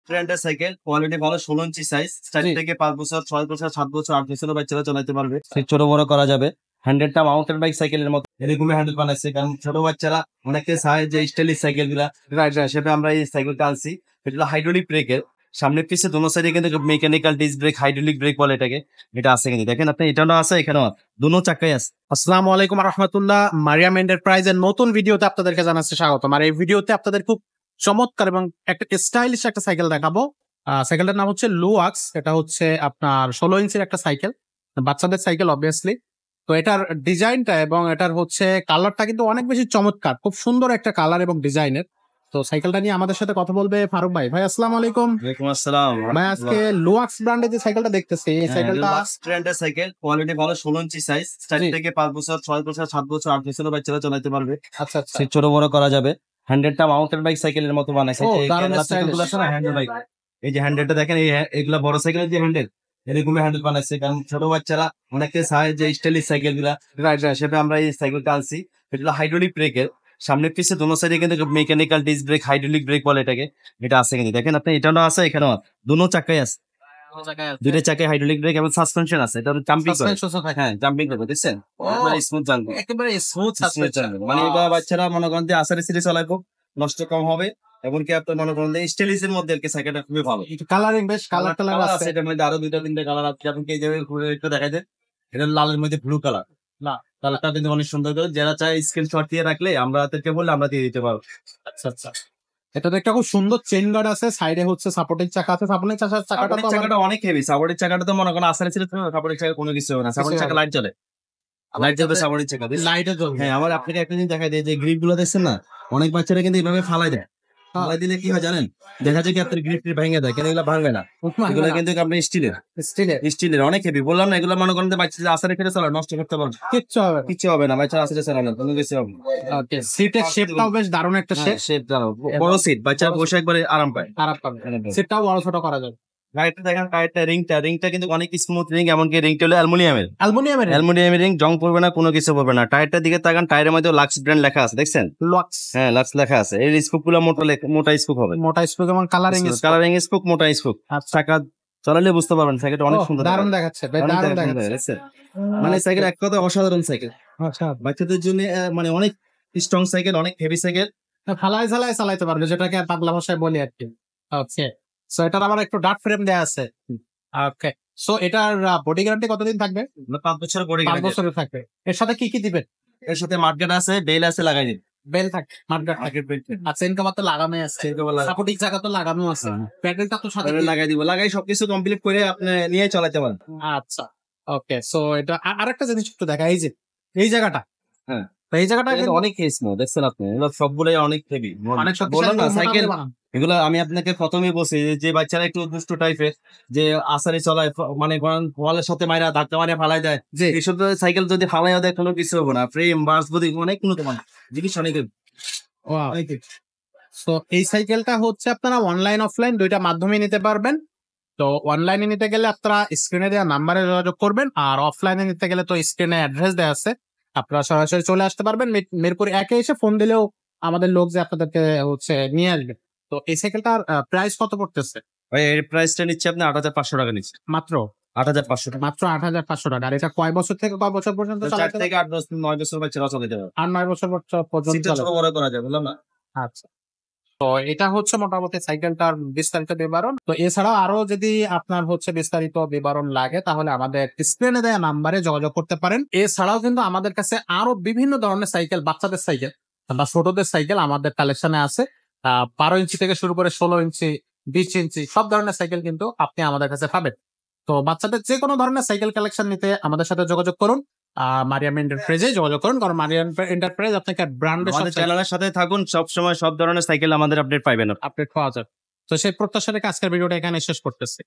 ট্রেন্ডের cycle, quality ভালো, 16 ইঞ্চি size, style থেকে 5 বছর, 6 বছর, 7 বছর, 8 বছরের বাচ্চারা চালাতে পারবে। ছোট বড় করা যাবে। হ্যান্ডেলটা মাউন্টেন বাইক সাইকেলের মতো এরকমই হ্যান্ডেল বানাইছে, কারণ ছোট বাচ্চারা অনেকে চায় যে স্টাইলিশ সাইকেল গুলা, সেটা আমরা এই সাইকেলটা আনছি। এটা হাইড্রোলিক ব্রেকের, সামনে পিছে দোনো সাইডে কিন্তু mechanical disc brake, hydraulic break বলে এটাকে। এটা আছে কিন্তু দেখেন আপনি, এটাও আছে, এখানেও দোনো চাকাই আছে। আসসালামু আলাইকুম রহমতুল্লাহ। মারিয়াম এন্টারপ্রাইজের নতুন ভিডিওতে আপনাদেরকে জানাচ্ছি স্বাগতম। আর এই ভিডিওতে আপনাদের খুব চমৎকার এবং একটা স্টাইলিশ একটা সাইকেল দেখাবো। সাইকেলটার নাম হচ্ছে লুয়াক্স। এটা হচ্ছে আপনার 16 ইঞ্চির একটা সাইকেল, বাচ্চাদের সাইকেল অবভিয়াসলি। তো এটার ডিজাইনটা এবং এটার হচ্ছে কালারটা কিন্তু অনেক বেশি চমৎকার, খুব সুন্দর একটা কালার এবং ডিজাইনের। তো সাইকেলটা নিয়ে আমাদের সাথে কথা বলবে ফারুক ভাই। ভাই আসসালামু আলাইকুম। ওয়ালাইকুম আসসালাম। ভাই আজকে লুয়াক্স ব্র্যান্ডের যে সাইকেলটা দেখতেছি, এই সাইকেলটা ট্রেন্ডের সাইকেল, কোয়ালিটি ভালো, 16 ইঞ্চি সাইজ, স্টাইল থেকে 5 বছর, 6 বছর, 7 বছর, 8 বছরের বাচ্চারা চালাতে পারবে। আচ্ছা আচ্ছা, ছোট বড় করা যাবে। হ্যান্ডেলটা মাউন্টেন বাইক সাইকেলের মতো বানাইছে। ও, এই দারুণ কেরালা stylish। সাইকেলগুলো আছে না, হ্যান্ডেল বাইক, এই যে হ্যান্ডেলটা দেখেন, এগুলা বড় সাইকেলের যে হ্যান্ডেল, এরকমই হ্যান্ডেল বানাইছে, কারণ ছোট বাচ্চারা অনেকে চায় যে স্টাইলিশ সাইকেল গুলা, সেটা আমরা এই সাইকেলটা আনছি। এটা হাইড্রোলিক ব্রেকের, সামনে পিছে দোনো সাইডে কিন্তু mechanical disc brake, hydraulic break বলে এটাকে। এটা আছে কিন্তু দেখেন আপনি, এটাও আছে, এখানেও দোনো চাকাই আছে। দুইটা চাকায় হাইড্রোলিক ব্রেক এবং সাসপেনশন আছে। এটা জাম্পিং করে, হ্যাঁ জাম্পিং করবে, দেখছেন একবারে স্মুথ জাম্পিং, একেবারে স্মুথ সাসপেনশন। মানে এটা বাচ্চারা মনে করেন যে আসারে সিরিজ চালাইবো, নষ্ট কম হবে। এমনকি আপনার মনে করেন যে স্টাইলিশের মধ্যে আর কি সাইকেলটা খুবই ভালো। কালারিং বেশ কালার আছে, এটার মধ্যে আরো দুইটা তিনটা কালার আছে। আপনাকে এই জায়গায় ঘুরে একটু দেখাই দেন, এটা লালের মধ্যে ব্লু কালার। না, কালারটা কিন্তু অনেক সুন্দর করে, যারা চায় স্ক্রিনশট দিয়ে রাখলে আমরা তাদেরকে বললে আমরা দিয়ে দিতে পারবো। আচ্ছা আচ্ছা। এটাতে একটা খুব সুন্দর চেইন গার্ড আছে, সাইডে হচ্ছে সাপোর্টিং চাকা আছে। সাপোর্টিং চাকাটা তো চাকাটা অনেক হেভি, সাপোর্টের চাকাটা তো মনে করেন আসারে ছিল, সাপোর্টের চাকা কোনো কিছু হবে না। সাপোর্টের চাকা লাইট জ্বলে, লাইট জ্বলবে সাপোর্টের চাকা, লাইটে জ্বলবে। হ্যাঁ। আবার আপনাকে একটা জিনিস দেখাই দেয়, যে গ্রিপ গুলো দেখছেন না, অনেক বাচ্চারা কিন্তু এইভাবে ফালাই দেয়। ফালাই দিলে কি হয় জানেন, দেখা যায় কি আপনার গ্রিপ ভেঙে দেয়, কিন্তু এগুলো ভাঙবে না। এগুলো কিন্তু আপনি স্টিলের অনেক হেভি। বললাম না, এগুলো মনে করেন যে বাচ্চা আসারে খেলে চালায়, নষ্ট করতে পারবে, কিচ্ছু হবে না। বাচ্চা আসারে চালানো কোনো কিছু হবে না। ওকে, সিটের শেপটাও বেশ দারুণ একটা শেপ। শেপ দাঁড়াও, বড় সিট, বাচ্চা বসে একবারে আরাম পায়। আরাম পাবে, সিটটাও বড় ছোট করা যাবে। গাড়িটা দেখেন, গাড়িটা রিংটা কিন্তু অনেক স্মুথ রিং, এমনকি রিংটা হলো অ্যালুমিনিয়ামের রিং, জং পড়বে না, কোনো কিছু পড়বে না। টায়ারটার দিকে তাকান, টায়ারের মধ্যে লাক্স ব্র্যান্ড লেখা আছে, দেখছেন? লক্স, হ্যাঁ লাক্স লেখা আছে। এই স্পুক গুলো মোটা স্পুক হবে, মোটা স্পুক এবং কালারিং স্পুক, মোটা স্পুক। চাকা চালালে বুঝতে পারবেন সাইকেলটা অনেক সুন্দর, দারুণ দেখাচ্ছে, দারুণ দেখাচ্ছে। মানে সাইকেল এক কথা অসাধারণ সাইকেল। আচ্ছা, বাচ্চাদের জন্য মানে অনেক স্ট্রং সাইকেল, অনেক হেভি সাইকেল, ফালাই চালাইতে পারবে, যেটাকে পাগলা ভাষায় বলি আর কি। ওকে, সো এটার আবার একটু ডার্ট ফ্রেম দেয়া আছে। ওকে, সো এটার বডি গ্যারান্টি কতদিন থাকবে? 5 বছর বডি 5 গ্যারান্টি বছরের থাকবে। এর সাথে কি কি দিবেন? এর সাথে মাঠগার্ড আছে, বেল আছে, লাগাই দিন। বেল থাকে, মাঠগার্ড থাকে, আচ্ছা, ইনকাম তো লাগানোই আছে, সাপোর্টিং চাকা তো লাগানো আছে, প্যাডেলটা তো সাথে লাগাই দিব। লাগাই সবকিছু কমপ্লিট করে আপনি নিয়ে চালাতে পারেন। আচ্ছা, ওকে। সো এটা আরেকটা জিনিস একটু দেখা, এই যে এই জায়গাটা, হ্যাঁ এই জায়গাটা অনেক স্মুথ, দেখছেন আপনি? এগুলো সবগুলোই অনেক হেভি, অনেক বললাম না শক্তিশালী সাইকেল। এগুলো আমি আপনাকে প্রথমেই বলছি, যে বাচ্চারা একটু দুষ্ট টাইপের, যে আসারে চলায়, মানে ওয়ালের সাথে মাইরা ধাক্কা মারে ফালাই দেয়, যে এইসব সাইকেল যদি ফালাইও দেয় কোনো কিছু হবে না। ফ্রেম বাস বডি অনেক উন্নত মানের জিনিস, অনেক। তো এই সাইকেলটা হচ্ছে আপনারা অনলাইন অফলাইন দুইটা মাধ্যমে নিতে পারবেন। তো অনলাইনে নিতে গেলে আপনারা স্ক্রিনে দেওয়া নাম্বারে যোগাযোগ করবেন, আর অফলাইনে নিতে গেলে তো স্ক্রিনে অ্যাড্রেস দেওয়া আছে, আপনারা সরাসরি চলে আসতে পারবেন। মিরপুর 1-এ এসে ফোন দিলেও আমাদের লোক যে আপনাদেরকে হচ্ছে নিয়ে আসবে। তো এই সাইকেলটার প্রাইস কত পড়তেছে? এর প্রাইসটা নিচ্ছে আপনি 8,500 টাকা নিচ্ছে, মাত্র 8,500 টাকা, মাত্র 8,500 টাকা। আর এটা কয় বছর থেকে কয় বছর পর্যন্ত? 4 থেকে 8 বছর, 9 বছর বাচ্চারা চালাতে পারবে, 8-9 বছর পর্যন্ত সিটটা ছোট বড় করা যাবে, বললাম না। আচ্ছা, তো এটা হচ্ছে মোটামুটি সাইকেলটার বিস্তারিত বিবরণ। তো এছাড়াও আরো যদি আপনার হচ্ছে বিস্তারিত বিবরণ লাগে, তাহলে আমাদের স্ক্রিনে দেওয়া নাম্বারে যোগাযোগ করতে পারেন। এছাড়াও কিন্তু আমাদের কাছে আরো বিভিন্ন ধরনের সাইকেল, বাচ্চাদের সাইকেল বা ছোটদের সাইকেল আমাদের কালেকশনে আছে। 12 ইঞ্চি থেকে শুরু করে 16 ইঞ্চি, 20 ইঞ্চি সব ধরনের সাইকেল কিন্তু আপনি আমাদের কাছে পাবেন। তো বাচ্চাদের যে কোনো ধরনের সাইকেল কালেকশন নিতে আমাদের সাথে যোগাযোগ করুন, মারিয়াম এন্টারপ্রাইজে যোগাযোগ করুন, কারণ মারিয়াম এন্টারপ্রাইজ আপনাকে ব্র্যান্ডের আমাদের চ্যানেলের সাথে থাকুন, সব সময় সব ধরনের সাইকেল আমাদের আপডেট পাইবেন, আপডেট পাওয়া যাবে। তো সেই প্রত্যাশা রেখে আজকের ভিডিওটা এখানে শেষ করতেছি।